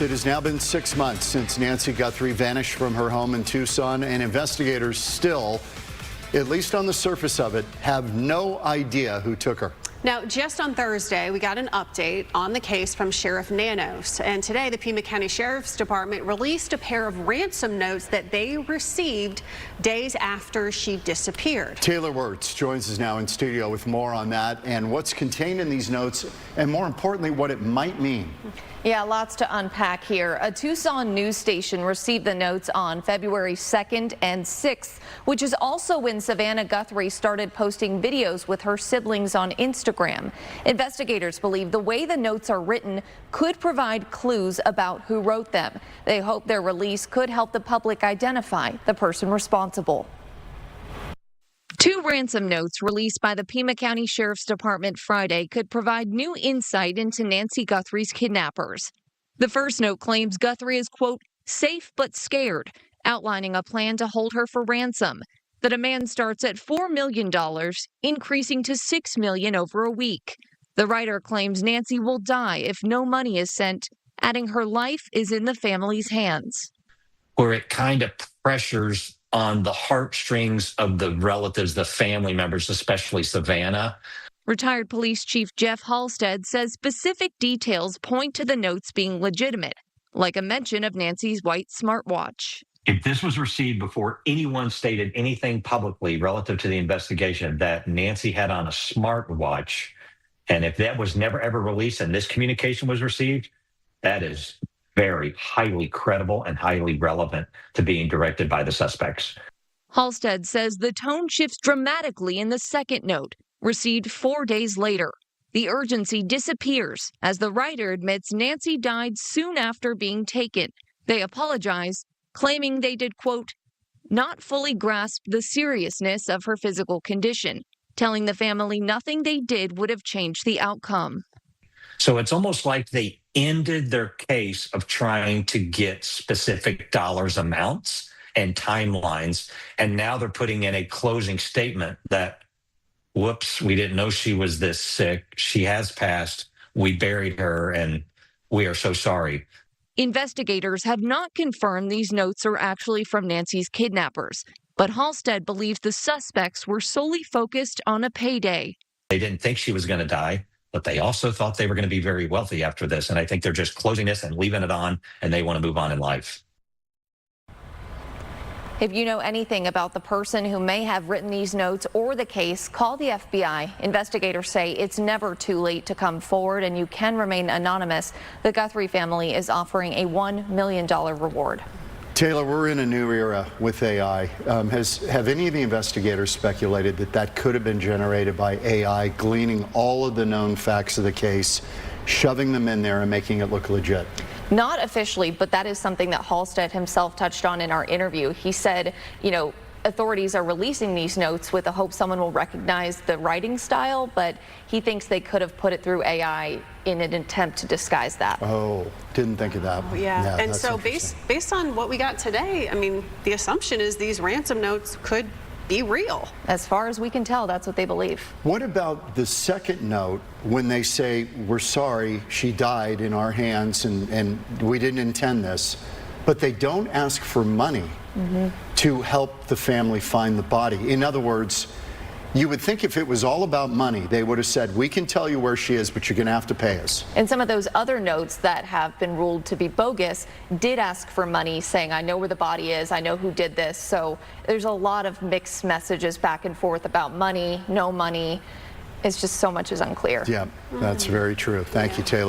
It has now been 6 months since Nancy Guthrie vanished from her home in Tucson, and investigators still, at least on the surface of it, have no idea who took her. Now, just on Thursday, we got an update on the case from Sheriff Nanos, and today the Pima County Sheriff's Department released a pair of ransom notes that they received days after she disappeared. Taylor Wirtz joins us now in studio with more on that and what's contained in these notes, and more importantly, what it might mean. Yeah, lots to unpack here. A Tucson news station received the notes on February 2nd and 6th, which is also when Savannah Guthrie started posting videos with her siblings on Instagram. Investigators believe the way the notes are written could provide clues about who wrote them. They hope their release could help the public identify the person responsible. Two ransom notes released by the Pima County Sheriff's Department Friday could provide new insight into Nancy Guthrie's kidnappers. The first note claims Guthrie is, quote, safe but scared, outlining a plan to hold her for ransom. The demand starts at $4 million, increasing to $6 million over a week. The writer claims Nancy will die if no money is sent, adding her life is in the family's hands. Where it kind of pressures on the heartstrings of the relatives, the family members, especially Savannah. Retired Police Chief Jeff Halstead says specific details point to the notes being legitimate, like a mention of Nancy's white smartwatch. If this was received before anyone stated anything publicly relative to the investigation that Nancy had on a smartwatch, and if that was never ever released and this communication was received, that is very highly credible and highly relevant to being directed by the suspects. Halstead says the tone shifts dramatically in the second note, received 4 days later. The urgency disappears as the writer admits Nancy died soon after being taken. They apologize, claiming they did, quote, not fully grasp the seriousness of her physical condition, telling the family nothing they did would have changed the outcome. So it's almost like they ended their case of trying to get specific dollars amounts and timelines, and now they're putting in a closing statement that, whoops, we didn't know she was this sick. She has passed. We buried her, and we are so sorry. Investigators have not confirmed these notes are actually from Nancy's kidnappers, but Halstead believes the suspects were solely focused on a payday. They didn't think she was going to die, but they also thought they were going to be very wealthy after this. And I think they're just closing this and leaving it on, and they want to move on in life. If you know anything about the person who may have written these notes or the case, call the FBI. Investigators say it's never too late to come forward, and you can remain anonymous. The Guthrie family is offering a $1 million reward. Taylor, we're in a new era with AI. Have any of the investigators speculated that that could have been generated by AI, gleaning all of the known facts of the case, shoving them in there and making it look legit? Not officially, but that is something that Halstead himself touched on in our interview. He said, you know, authorities are releasing these notes with the hope someone will recognize the writing style, but he thinks they could have put it through AI in an attempt to disguise that. Oh, didn't think of that. Yeah, and so based on what we got today, I mean, the assumption is these ransom notes could be real. As far as we can tell, that's what they believe. What about the second note when they say, we're sorry, she died in our hands and we didn't intend this, but they don't ask for money to help the family find the body? In other words, you would think if it was all about money, they would have said, we can tell you where she is, but you're going to have to pay us. And some of those other notes that have been ruled to be bogus did ask for money, saying, I know where the body is, I know who did this. So there's a lot of mixed messages back and forth about money, no money. It's just so much is unclear. Yeah, that's very true. Thank you, Taylor.